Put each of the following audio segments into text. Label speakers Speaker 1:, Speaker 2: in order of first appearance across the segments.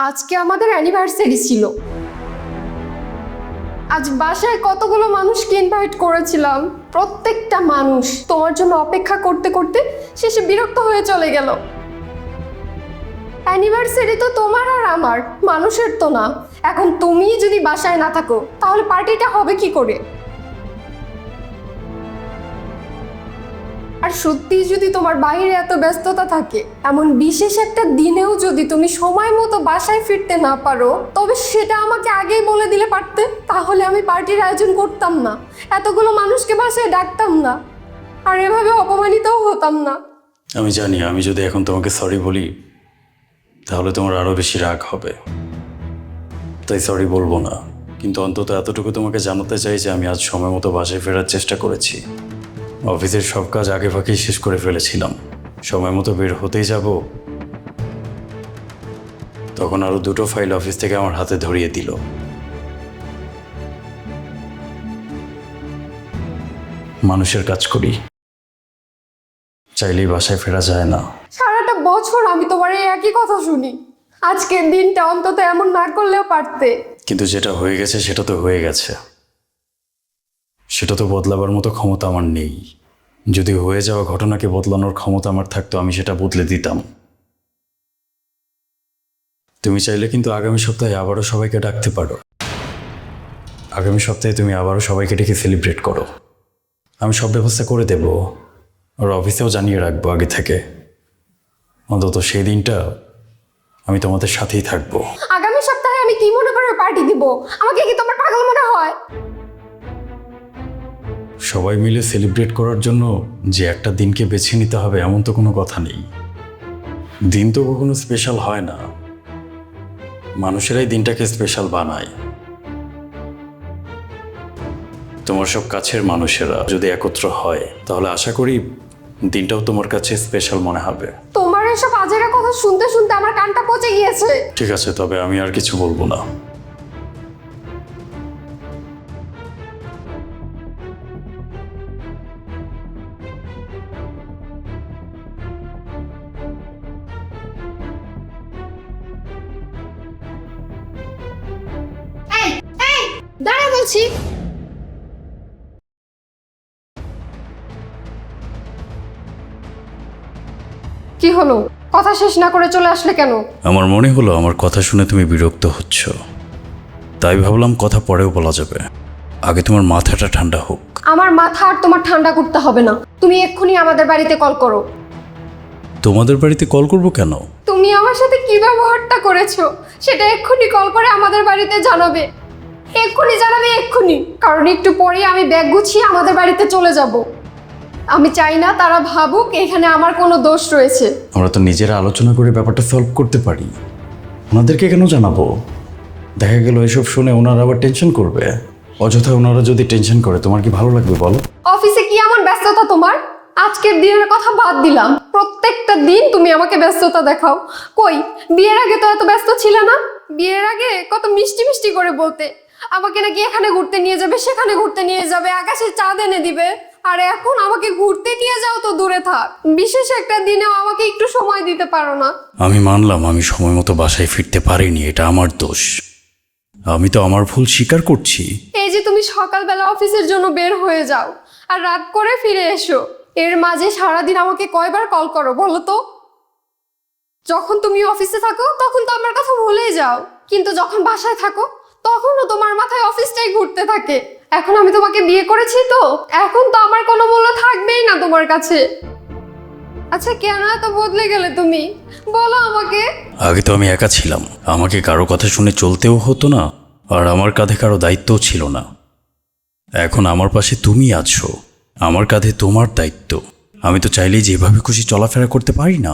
Speaker 1: আজকে আমাদের অ্যানিভার্সারি ছিল। আজ বাসায় কতগুলো মানুষকে ইনভাইট করেছিলাম, প্রত্যেকটা মানুষ তোমার জন্য অপেক্ষা করতে করতে শেষে বিরক্ত হয়ে চলে গেল। অ্যানিভার্সারি তো তোমার আর আমার, মানুষের তো না। এখন তুমি যদি বাসায় না থাকো তাহলে পার্টিটা হবে কি করে? আর সত্যি যদি তোমার বাইরে এত ব্যস্ততা থাকে, এমন বিশেষ একটা দিনেও যদি তুমি সময় মতো বাসায় ফিরতে না পারো, তবে সেটা আমাকে আগেই বলে দিলে পারতে। তাহলে আমি পার্টির আয়োজন করতাম না, এতগুলো মানুষকে বাসায় ডাকতাম না, আর এভাবে অপমানিতও হতাম না।
Speaker 2: আমি জানি আমি যদি এখন তোমাকে সরি বলি তাহলে তোমার আরো বেশি রাগ হবে, তাই সরি বলবো না। কিন্তু অন্তত এতটুকু তোমাকে জানাতে চাই যে আমি আজ সময় মতো বাসায় ফেরার চেষ্টা করেছি। অফিসের সব কাজ আগে ফাঁকেই শেষ করে ফেলেছিলাম। সময় মতো বের হতেই যাব, তখন আরো দুটো ফাইল অফিস থেকে আমার হাতে ধরিয়ে দিল। মানুষের কাজ করি, চাইলেই বাসায় ফেরা যায় না।
Speaker 1: সারাটা বছর আমি তোমার এই একই কথা শুনি, আজকের দিনটা অন্তত এমন না করলেও পারতে।
Speaker 2: কিন্তু যেটা হয়ে গেছে সেটা তো হয়ে গেছে, সেটা তো বদলাবার মতো ক্ষমতা আমার নেই। যদি হয়ে যাওয়া ঘটনাকে বদলানোর ক্ষমতা আমার থাকতো আমি সেটা বদলে দিতাম। তুমি চাইলে কিন্তু আগামী সপ্তাহে আবারও সবাইকে ডাকতে পারো। আগামী সপ্তাহে তুমি আবারও সবাইকে ডেকে সেলিব্রেট করো। আমি সব ব্যবস্থা করে দেব, আর অফিসেও জানিয়ে রাখবো আগে থেকে। অন্তত সেই দিনটা আমি তোমাদের সাথেই থাকবো।
Speaker 1: আগামী সপ্তাহে আমি কি মনে করে পার্টি দিব? আমাকে কি তোমার পাগল মনে হয়?
Speaker 2: সবাই মিলে সেলিব্রেট করার জন্য যে একটা দিনকে বেছে নিতে হবে এমন তো কোনো কথা নেই। দিন তো কখনো স্পেশাল হয় না, মানুষেরাই দিনটাকে স্পেশাল বানায়। তোমার সব কাছের মানুষেরা যদি একত্র হয় তাহলে আশা করি দিনটাও তোমার কাছে স্পেশাল মনে হবে।
Speaker 1: তোমার এসব আজেরা কথা শুনতে শুনতে আমার কানটা পচে গিয়েছে।
Speaker 2: ঠিক আছে, তবে আমি আর কিছু বলবো না।
Speaker 1: এই এই দাঁড়া বলছি। কি হলো, কথা শেষ না করে চলে আসলে কেন?
Speaker 2: আমার মনে হলো আমার কথা শুনে তুমি বিরক্ত হচ্ছ, তাই ভাবলাম কথা পরেও বলা যাবে, আগে তোমার মাথাটা ঠান্ডা হোক।
Speaker 1: আমার মাথা আর তোমার ঠান্ডা করতে হবে না, তুমি এক্ষুনি আমাদের বাড়িতে কল করো।
Speaker 2: তোমাদের বাড়িতে কল করব কেন?
Speaker 1: তুমি আমার সাথে কি ব্যবহারটা করেছো সেটা এক্ষুনি কল করে আমাদের বাড়িতে জানাবে। এক্ষুনি জানাবে, এক্ষুনি। কারণ একটু পরে আমি ব্যাগ গুছিয়ে আমাদের বাড়িতে চলে যাব। আমি চাই না তারা ভাবুক এখানে আমার কোনো দোষ রয়েছে।
Speaker 2: আমরা তো নিজেরা আলোচনা করে ব্যাপারটা সলভ করতে পারি, ওনাদেরকে কেন জানাবো? দেখা গেল এসব শুনে ওনারা আবার টেনশন করবে। অযথা ওনারা যদি টেনশন করে তোমার কি ভালো লাগবে বলো?
Speaker 1: অফিসে কি এমন ব্যস্ততা তোমার? আজকের দিনের কথা বাদ দিলাম, প্রত্যেকটা দিন তুমি আমাকে ব্যস্ততা দেখাও। কই, বিয়ের আগে তো এত ব্যস্ত ছিলে না? বিয়ের আগে কত মিষ্টি মিষ্টি করে বলতে আমাকে নাকি এখানে ঘুরতে নিয়ে যাবে, সেখানে ঘুরতে নিয়ে যাবে, আকাশে চাঁদ এনে দিবে। আর এখন আমাকে ঘুরতে নিয়ে যাও তো দূরে থাক, বিশেষ একটা দিনেও আমাকে একটু সময় দিতে পারো না।
Speaker 2: আমি মানলাম আমি সময় মতো বাসায় ফিরতে পারিনি, এটা আমার দোষ। আমি তো আমার ভুল স্বীকার করছি।
Speaker 1: এই যে তুমি সকালবেলা অফিসের জন্য বের হয়ে যাও আর রাত করে ফিরে এসো, এর মাঝে সারাদিন আমাকে কয়বার কল করো বলো তো? যখন তুমি অফিসে থাকো তখন তো আমার কথা ভুলেই যাও, কিন্তু যখন বাসায় থাকো তখনও তোমার মাথায় অফিসটাই ঘুরতে থাকে। এখন আমি তোমাকে বিয়ে করেছি তো এখন তো আমার কোনো মূল্য থাকবেই না তোমার কাছে। আচ্ছা কেন এত বদলে গেলে তুমি, বলো আমাকে।
Speaker 2: আগে তো আমি একা ছিলাম, আমাকে কারো কথা শুনে চলতেও হতো না, আর আমার কাঁধে কারো দায়িত্বও ছিল না। এখন আমার পাশে তুমি আছো, আমার কাঁধে তোমার দায়িত্ব। আমি তো চাইলেই যেভাবে খুশি চলাফেরা করতে পারি না।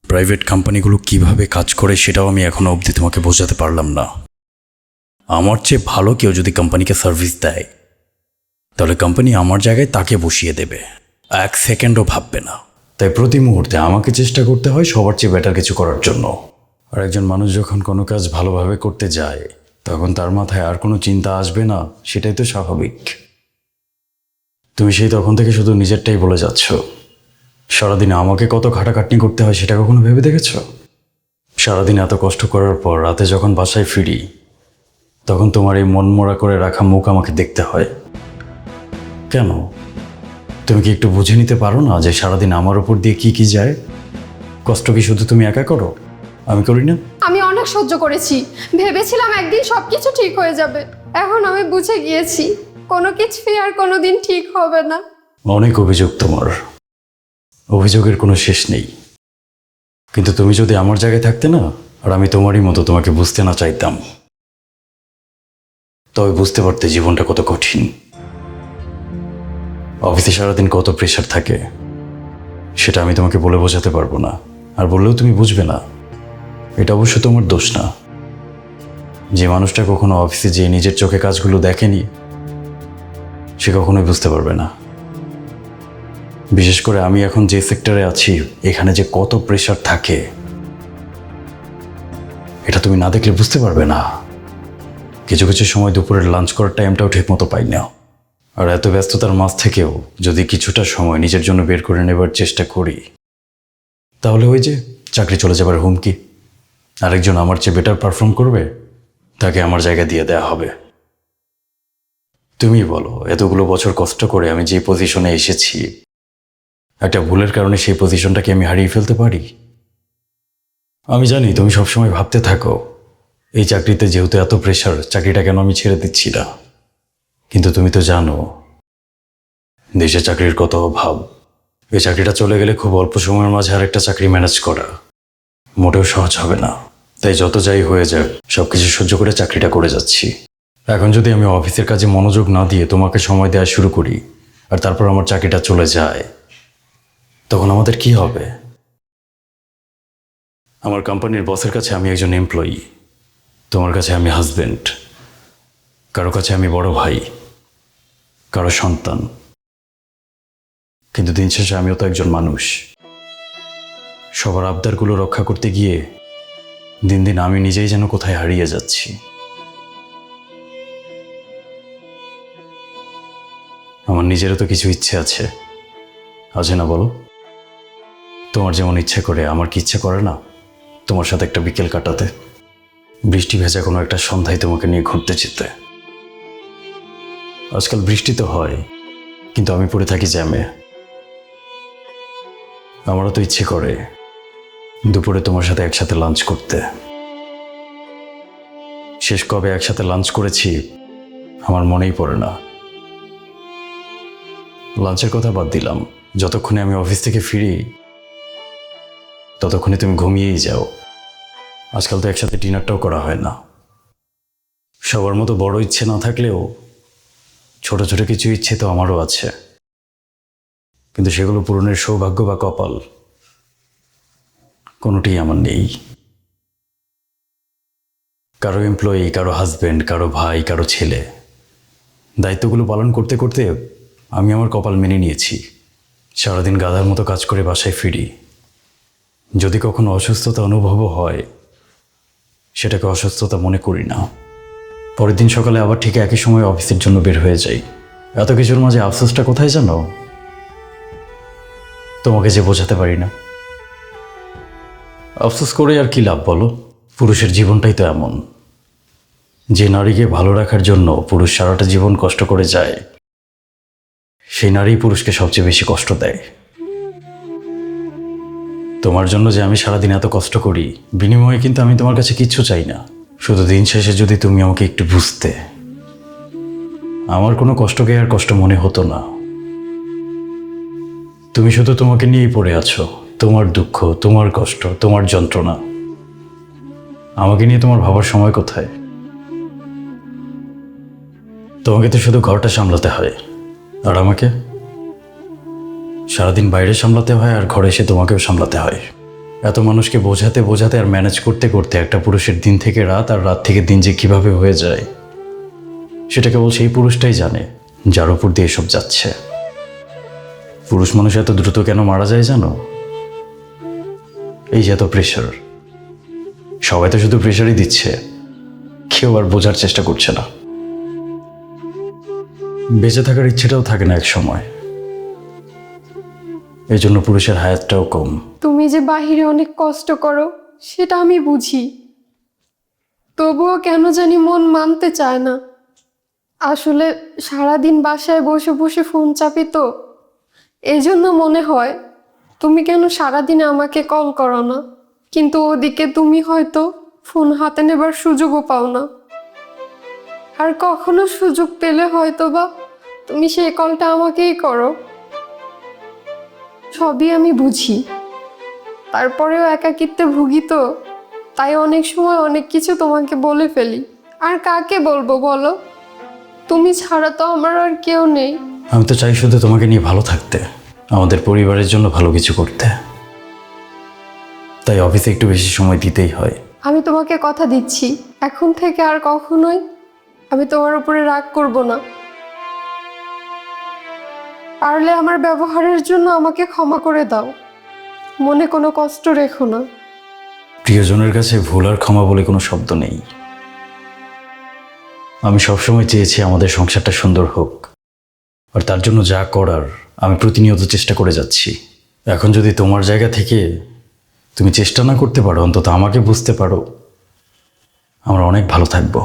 Speaker 2: প্রাইভেট কোম্পানিগুলো কিভাবে কাজ করে সেটাও আমি এখনো অবধি তোমাকে বোঝাতে পারলাম না। আমার চেয়ে ভালো কেউ যদি কোম্পানিকে সার্ভিস দেয় তাহলে কোম্পানি আমার জায়গায় তাকে বসিয়ে দেবে, এক সেকেন্ডও ভাববে না। তাই প্রতি মুহূর্তে আমাকে চেষ্টা করতে হয় সবার চেয়ে বেটার কিছু করার জন্য। আর একজন মানুষ যখন কোনো কাজ ভালোভাবে করতে যায় তখন তার মাথায় আর কোনো চিন্তা আসবে না, সেটাই তো স্বাভাবিক। তুমি সেই তখন থেকে শুধু নিজেরটাই বলে যাচ্ছ। সারাদিনে আমাকে কত খাটাখাটনি করতে হয় সেটা কখনো ভেবে দেখেছ? সারাদিন এত কষ্ট করার পর রাতে যখন বাসায় ফিরি তখন তোমার এই মনমরা করে রাখা মুখ আমাকে দেখতে হয় কেন? তুমি কি একটু বুঝে নিতে পারো না যে সারাদিন আমার উপর দিয়ে কি কি যায়? কষ্ট কি শুধু তুমি একা করো? আমি করি না?
Speaker 1: আমি অনেক সহ্য করেছি, ভেবেছিলাম একদিন সবকিছু ঠিক হয়ে যাবে। এখন আমি বুঝে গিয়েছি কোনো কিছুই আর কোনোদিন ঠিক হবে না।
Speaker 2: অনেক অভিযোগ তোমার, অভিযোগের কোনো শেষ নেই। কিন্তু তুমি যদি আমার জায়গায় থাকতে না, আর আমি তোমারই মতো তোমাকে বুঝতে না চাইতাম, তবে বুঝতে পারতে জীবনটা কত কঠিন। অফিসে সারাদিন কত প্রেশার থাকে সেটা আমি তোমাকে বলে বোঝাতে পারবো না, আর বললেও তুমি বুঝবে না। এটা অবশ্য তোমার দোষ না। যে মানুষটা কখনো অফিসে যেয়ে নিজের চোখে কাজগুলো দেখেনি সে কখনোই বুঝতে পারবে না। বিশেষ করে আমি এখন যে সেক্টরে আছি এখানে যে কত প্রেশার থাকে এটা তুমি না দেখলে বুঝতে পারবে না। কিছু কিছু সময় দুপুরের লাঞ্চ করার টাইমটাও ঠিক মতো পাই না। আর এত ব্যস্ততার মাঝ থেকেও যদি কিছুটা সময় নিজের জন্য বের করে নেবার চেষ্টা করি তাহলে ওই যে চাকরি চলে যাবার হুমকি, আরেকজন আমার চেয়ে বেটার পারফর্ম করবে, তাকে আমার জায়গা দিয়ে দেয়া হবে। তুমি বলো, এতগুলো বছর কষ্ট করে আমি যে পজিশনে এসেছি, একটা ভুলের কারণে সেই পজিশনটাকে আমি হারিয়ে ফেলতে পারি? আমি জানি তুমি সবসময় ভাবতে থাকো এই চাকরিতে যেহেতু এত প্রেশার, চাকরিটা কেন আমি ছেড়ে দিচ্ছি না। কিন্তু তুমি তো জানো দেশে চাকরির কত অভাব। এই চাকরিটা চলে গেলে খুব অল্প সময়ের মাঝে আর একটা চাকরি ম্যানেজ করা মোটেও সহজ হবে না। তাই যত যাই হয়ে যাক সবকিছু সহ্য করে চাকরিটা করে যাচ্ছি। এখন যদি আমি অফিসের কাজে মনোযোগ না দিয়ে তোমাকে সময় দেওয়া শুরু করি আর তারপর আমার চাকরিটা চলে যায়, তখন আমাদের কি হবে? আমার কোম্পানির বসের কাছে আমি একজন এমপ্লয়ি, তোমার কাছে আমি হাজবেন্ড, কারো কাছে আমি বড় ভাই, কারো সন্তান। কিন্তু দিন শেষে আমিও তো একজন মানুষ। সবার আবদারগুলো রক্ষা করতে গিয়ে দিন দিন আমি নিজেই যেন কোথায় হারিয়ে যাচ্ছি। আমার নিজেরও তো কিছু ইচ্ছে আছে, আছে না বলো? তোমার যেমন ইচ্ছে করে আমার কি ইচ্ছে করে না তোমার সাথে একটা বিকেল কাটাতে, বৃষ্টি ভেজা কোনো একটা সন্ধ্যায় তোমাকে নিয়ে ঘুরতে যেতে। আজকাল বৃষ্টি তো হয় কিন্তু আমি পড়ে থাকি জ্যামে। আমারও তো ইচ্ছে করে দুপুরে তোমার সাথে একসাথে লাঞ্চ করতে। শেষ কবে একসাথে লাঞ্চ করেছি আমার মনেই পড়ে না। লাঞ্চের কথা বাদ দিলাম, যতক্ষণে আমি অফিস থেকে ফিরি ততক্ষণে তুমি ঘুমিয়েই যাও। আজকাল তো একসাথে ডিনারটাও করা হয় না। সবার মতো বড় ইচ্ছে না থাকলেও ছোট ছোট কিছু ইচ্ছে তো আমারও আছে, কিন্তু সেগুলো পূরণের সৌভাগ্য বা কপাল কোনোটিই আমার নেই। কারো এমপ্লয়ি, কারো হাজবেন্ড, কারো ভাই, কারো ছেলে, দায়িত্বগুলো পালন করতে করতে আমি আমার কপাল মেনে নিয়েছি। সারাদিন গাধার মতো কাজ করে বাসায় ফিরি। যদি কখনো অসুস্থতা অনুভবও হয় সেটাকে অসুস্থতা মনে করি না। পরের দিন সকালে আবার ঠিক একই সময় অফিসের জন্য বের হয়ে যাই। এত কিছুর মাঝে আফসোসটা কোথায় জানো? তোমাকে যে বোঝাতে পারি না। আফসোস করে আর কি লাভ বলো? পুরুষের জীবনটাই তো এমন, যে নারীকে ভালো রাখার জন্য পুরুষ সারাটা জীবন কষ্ট করে যায় সেই নারী পুরুষকে সবচেয়ে বেশি কষ্ট দেয়। তোমার জন্য যে আমি সারাদিন এত কষ্ট করি, বিনিময়ে কিন্তু আমি তোমার কাছে কিচ্ছু চাই না। শুধু দিন শেষে যদি তুমি আমাকে একটু বুঝতে, আমার কোনো কষ্টকে আর কষ্ট মনে হতো না। তুমি শুধু তোমাকে নিয়েই পড়ে আছো, তোমার দুঃখ, তোমার কষ্ট, তোমার যন্ত্রণা। আমাকে নিয়ে তোমার ভাবার সময় কোথায়? তোমাকে তো শুধু ঘরটা সামলাতে হয়, আর আমাকে সারাদিন বাইরে সামলাতে হয়, আর ঘরে এসে তোমাকেও সামলাতে হয়। এত মানুষকে বোঝাতে বোঝাতে আর ম্যানেজ করতে করতে একটা পুরুষের দিন থেকে রাত আর রাত থেকে দিন যে কিভাবে হয়ে যায় সেটা কেবল সেই পুরুষটাই জানে যার উপর দিয়ে এসব যাচ্ছে। পুরুষ মানুষ এত দ্রুত কেন মারা যায় জানো? এই যে এত প্রেশার, সবাই তো শুধু প্রেশারই দিচ্ছে, কেউ আর বোঝার চেষ্টা করছে না। বেঁচে থাকার ইচ্ছেটাও থাকে না এক সময়, এই জন্য পুরুষের হায়াতটাও কম।
Speaker 1: তুমি যে বাহিরে অনেক কষ্ট করো সেটা আমি বুঝি, তবুও কেন জানি মন মানতে চায় না। আসলে সারাদিন বাসায় বসে বসে ফোন চাপি তো, এই জন্য মনে হয় তুমি কেন সারাদিন আমাকে কল করো না, কিন্তু ওদিকে তুমি হয়তো ফোন হাতে নেবার সুযোগও পাও না। আর কখনো সুযোগ পেলে হয়তো বা তুমি সেই কলটা আমাকেই করো। সবই আমি বুঝি, তারপরেও একাকিত্বে ভুগি তো, তাই অনেক সময় অনেক কিছু তোমাকে বলে ফেলি। আর কাকে বলবো বলো, তুমি ছাড়া তো আমার আর কেউ নেই।
Speaker 2: আমি তো চাই শুধু তোমাকে নিয়ে ভালো থাকতে, আমাদের পরিবারের জন্য ভালো কিছু করতে, তাই অফিসে একটু বেশি সময় দিতেই হয়।
Speaker 1: আমি তোমাকে কথা দিচ্ছি, এখন থেকে আর কখনোই আমি তোমার উপরে রাগ করব না। পারলে আমার ব্যবহারের জন্য আমাকে ক্ষমা করে দাও, মনে কোনো কষ্ট রেখো না।
Speaker 2: প্রিয়জনের কাছে ভুল আর ক্ষমা বলে কোনো শব্দ নেই। আমি সবসময় চেয়েছি আমাদের সংসারটা সুন্দর হোক, আর তার জন্য যা করার আমি প্রতিনিয়ত চেষ্টা করে যাচ্ছি। এখন যদি তোমার জায়গা থেকে তুমি চেষ্টা না করতে পারো, অন্তত আমাকে বুঝতে পারো, আমরা অনেক ভালো থাকবো।